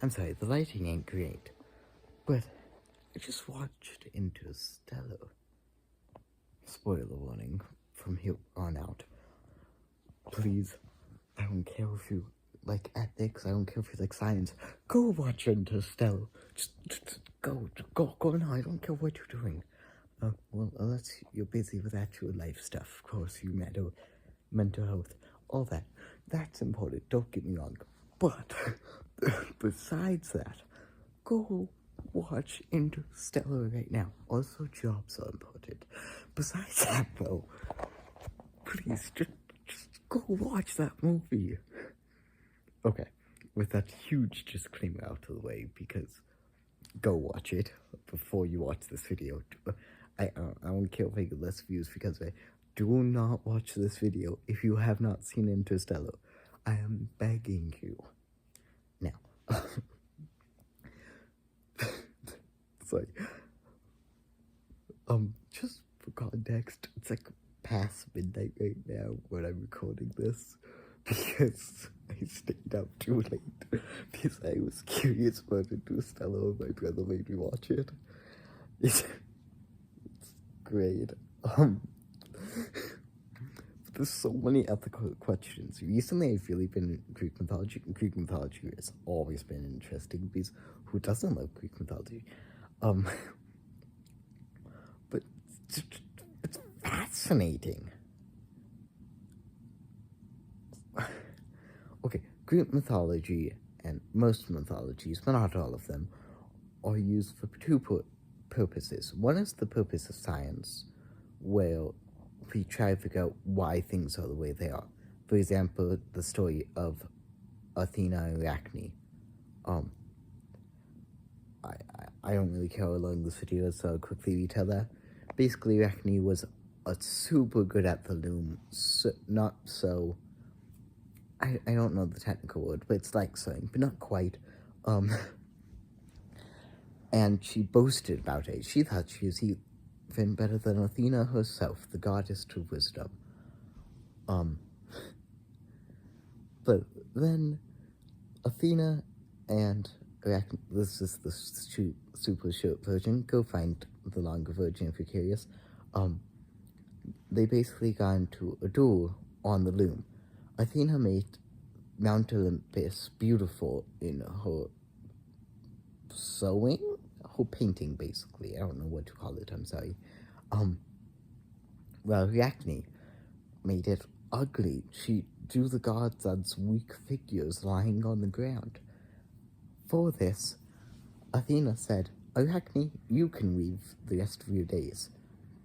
I'm sorry, the lighting ain't great, but I just watched Interstellar. Spoiler warning from here on out. Please, I don't care if you like ethics, I don't care if you like science, go watch Interstellar. Just go now, I don't care what you're doing. Well, unless you're busy with actual life stuff, of course, you mental health, all that. That's important, don't get me wrong. But, besides that, go watch Interstellar right now. Also, jobs are important. Besides that, though, please, just go watch that movie. Okay, with that huge disclaimer out of the way, because go watch it before you watch this video. I don't care if I get less views because of it. Do not watch this video if you have not seen Interstellar. I am begging you. Now, sorry. Just for context, it's like past midnight right now when I'm recording this because I stayed up too late because I was curious about Interstellar and my brother made me watch it. It's great. There's so many ethical questions. Recently, I've really been in Greek mythology. Greek mythology has always been interesting because who doesn't love Greek mythology? But it's fascinating. Okay, Greek mythology and most mythologies, but not all of them, are used for two purposes. One is the purpose of science, where we try to figure out why things are the way they are. For example, the story of Athena and Arachne. I don't really care how long this video is, so I'll quickly retell that. Basically, Arachne was super good at the loom, not so... I don't know the technical word, but it's like sewing, but not quite. And she boasted about it. She thought she was even better than Athena herself, the goddess of wisdom. But then Athena and Arachne, this is the super short version, go find the longer version if you're curious. They basically got into a duel on the loom. Athena made Mount Olympus beautiful in her sewing? Her painting, basically. I don't know what to call it, I'm sorry. Well, Arachne made it ugly. She drew the gods as weak figures lying on the ground. For this, Athena said, Arachne, you can weave the rest of your days.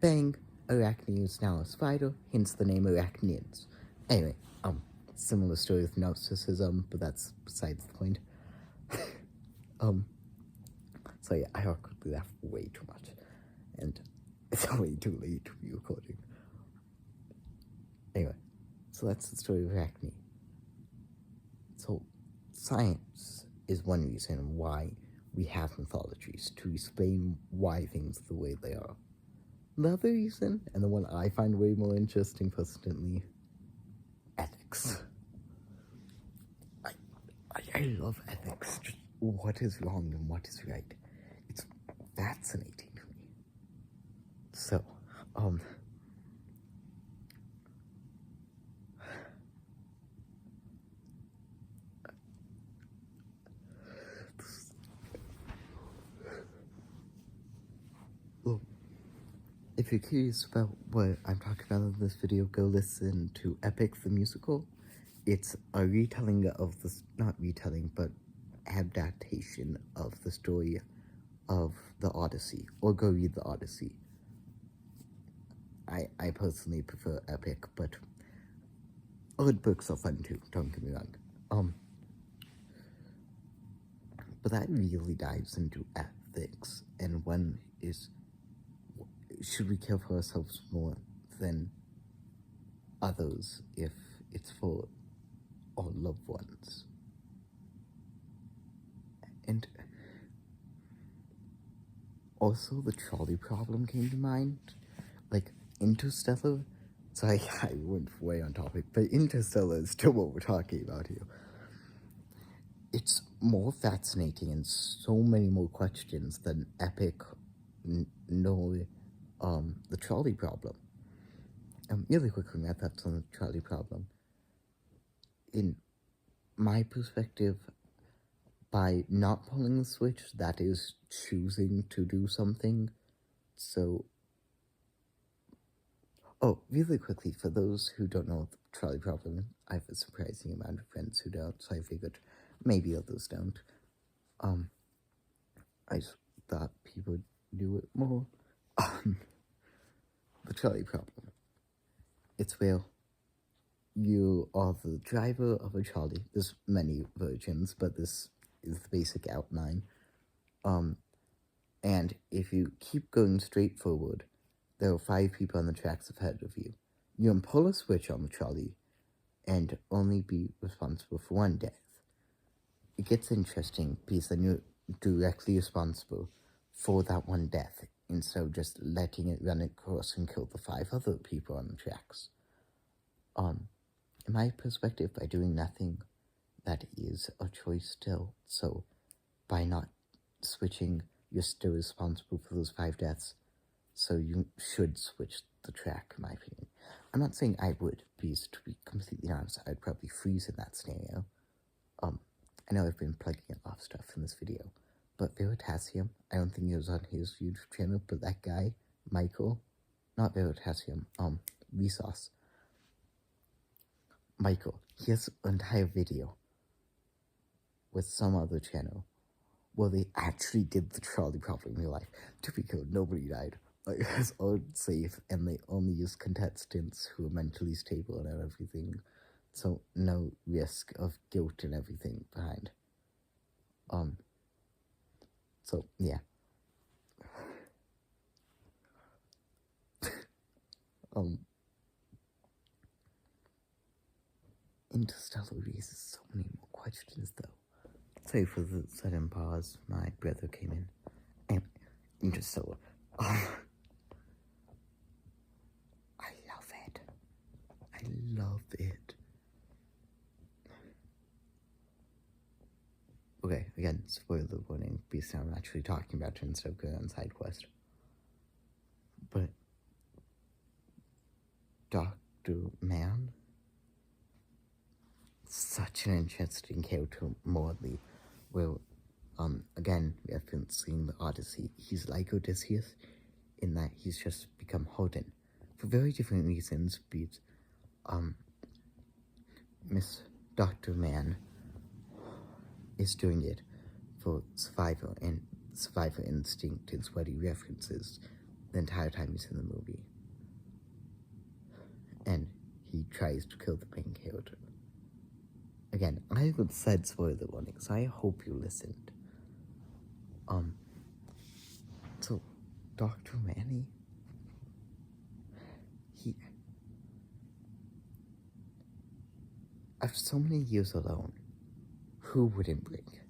Bang! Arachne is now a spider, hence the name Arachnians. Anyway, similar story with Gnosticism, but that's besides the point. So yeah, I awkwardly laugh way too much, and it's way too late to be recording. Anyway, so that's the story of Arachne. So, science is one reason why we have mythologies, to explain why things are the way they are. The other reason, and the one I find way more interesting personally, ethics. I love ethics. Just what is wrong and what is right. It's fascinating to me. So, if you're curious about what I'm talking about in this video, go listen to Epic the Musical. It's a retelling of not retelling, but adaptation of the story of the Odyssey, or go read the Odyssey. I personally prefer Epic, but other books are fun too, don't get me wrong. But that really dives into ethics, and one is, should we care for ourselves more than others if it's for our loved ones? And also the trolley problem came to mind, like Interstellar. Sorry, I went way on topic, but Interstellar is still what we're talking about here. it's more fascinating and so many more questions than epic the trolley problem. Really quickly, my thoughts on the trolley problem. In my perspective, by not pulling the switch, that is choosing to do something. So, really quickly, for those who don't know the trolley problem, I have a surprising amount of friends who don't, so I figured maybe others don't. I just thought people knew it more. The trolley problem. It's where you are the driver of a trolley. There's many versions, but this is the basic outline. And if you keep going straight forward, there are 5 people on the tracks ahead of you. You can pull a switch on the trolley and only be responsible for 1 death. It gets interesting because then you're directly responsible for that 1 death instead of just letting it run across and kill the 5 other people on the tracks. In my perspective, by doing nothing, that is a choice still. So by not switching, you're still responsible for those 5 deaths. So you should switch the track, in my opinion. I'm not saying I would, because to be completely honest, I'd probably freeze in that scenario. I know I've been plugging a lot of stuff in this video, but Veritasium, I don't think it was on his YouTube channel, but that guy, Michael, not Veritasium, Vsauce, Michael, he has an entire video with some other channel where they actually did the trolley problem in real life. To be clear, nobody died. Like, it was all safe, and they only used contestants who were mentally stable and everything, so no risk of guilt and everything behind. So, yeah. Interstellar raises so many more questions, though. Sorry for the sudden pause, my brother came in. And Interstellar. I love it. I love it. Okay, again, spoiler warning, because I'm actually talking about it instead of going on side quest. But Dr. Mann, such an interesting character morally. Well, again, referencing the Odyssey, he's like Odysseus in that he's just become hardened for very different reasons, but Miss Dr. Mann is doing it for survival, and survival instinct is what he references the entire time he's in the movie. And he tries to kill the main character. Again, I haven't said spoiler warning, so I hope you listened. So, Dr. Manny, after so many years alone, who wouldn't blink?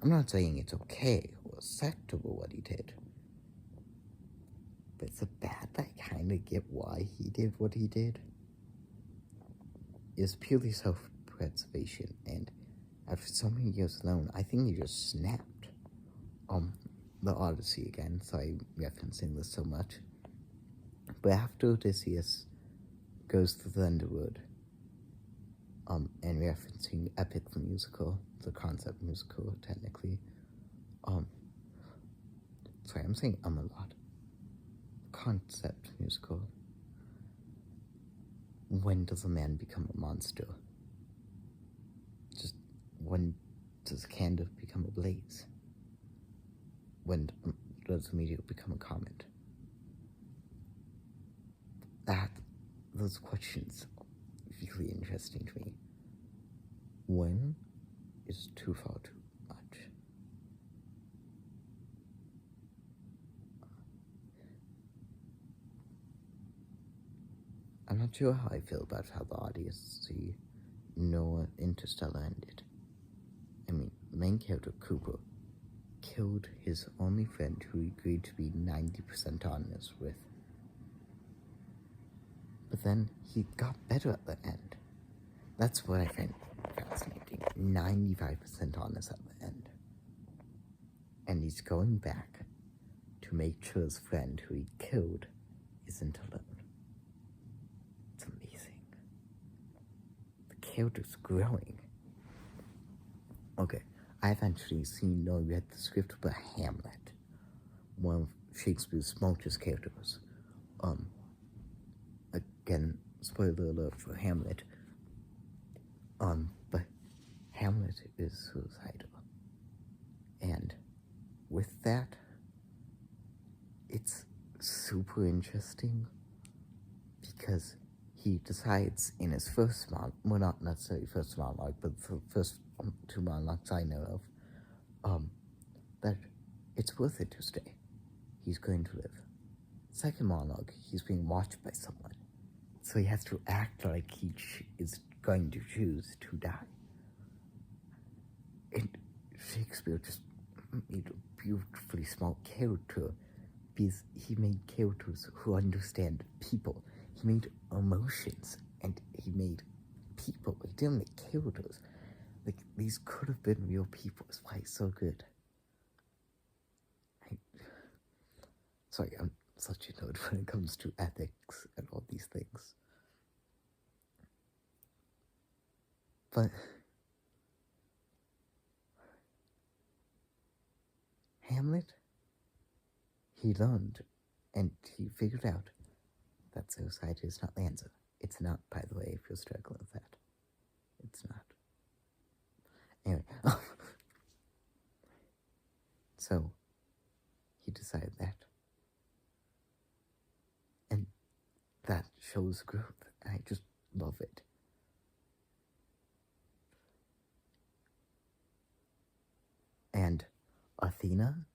I'm not saying it's okay or acceptable what he did, but it's bad that I kind of get why he did what he did. It's purely self-preservation, and after so many years alone, I think he just snapped. The Odyssey again, sorry referencing this so much. But after Odysseus goes to the Underworld, and referencing Epic the musical, the concept musical, technically, sorry, I'm saying a lot. Concept musical. When does a man become a monster? Just when does a candle become a blaze? When does a meteor become a comet? Those questions are really interesting to me. When is too far too much? I'm not sure how I feel about how the Odyssey nor Interstellar ended. I mean, the main character, Cooper, killed his only friend who he agreed to be 90% honest with. But then he got better at the end. That's what I find fascinating. 95% honest at the end. And he's going back to make sure his friend who he killed isn't alone. It's amazing. The character's growing. Okay, I've actually read the script for Hamlet, one of Shakespeare's smartest characters. Again, spoiler alert for Hamlet. But Hamlet is suicidal. And with that, it's super interesting because he decides in his first monologue, well, not necessarily first monologue, but the first two monologues I know of, that it's worth it to stay. He's going to live. Second monologue, he's being watched by someone. So he has to act like he is going to choose to die. And Shakespeare just made a beautifully smart character because he made characters who understand people. He made emotions and he made people. He didn't make characters. Like, these could have been real people. That's why he's so good. Sorry, I'm such a nerd when it comes to ethics and all these things. But Hamlet, he learned and he figured out that suicide is not the answer. It's not, by the way, if you're struggling with that. It's not. Anyway. So, he decided that. And that shows growth. I just love it. And Athena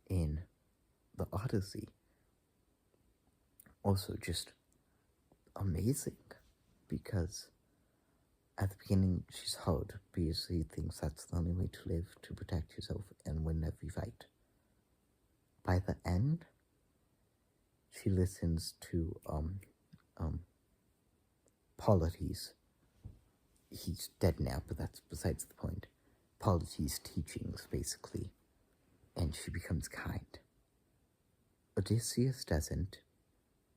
in the Odyssey, also just amazing, because at the beginning she's hard because she thinks that's the only way to live, to protect yourself and win every fight. By the end, she listens to Polites. He's dead now, but that's besides the point. Polites' teachings, basically, and she becomes kind. Odysseus doesn't,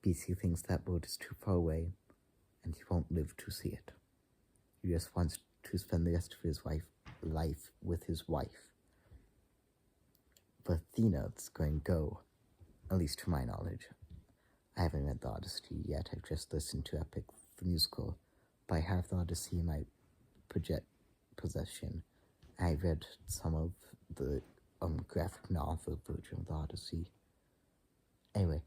because he thinks that world is too far away, and he won't live to see it. He just wants to spend the rest of his life with his wife. But Athena's going to go, at least to my knowledge. I haven't read the Odyssey yet, I've just listened to Epic the musical, but I have the Odyssey in my possession. I read some of the graphic novel version of the Odyssey. Anyway,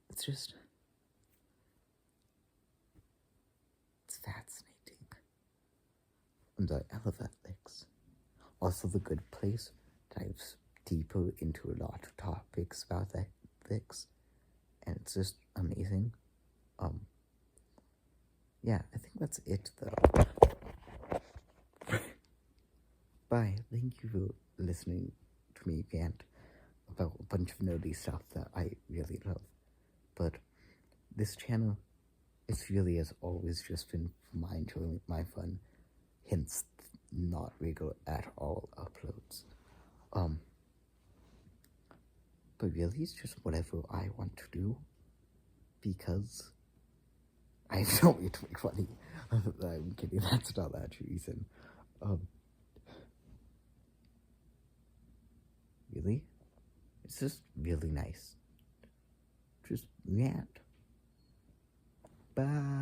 it's fascinating. I'm sorry, I love ethics. Also, The Good Place dives deeper into a lot of topics about ethics, and it's just amazing. Yeah, I think that's it, though. Bye. Thank you for listening to me rant about a bunch of nerdy stuff that I really love. But this channel, it's really has always just been my enjoyment, my fun, hence not regular at all uploads. But really, it's just whatever I want to do, because I don't need to make money. I'm kidding, that's not that reason. Really? It's just really nice. Just rant. Bye.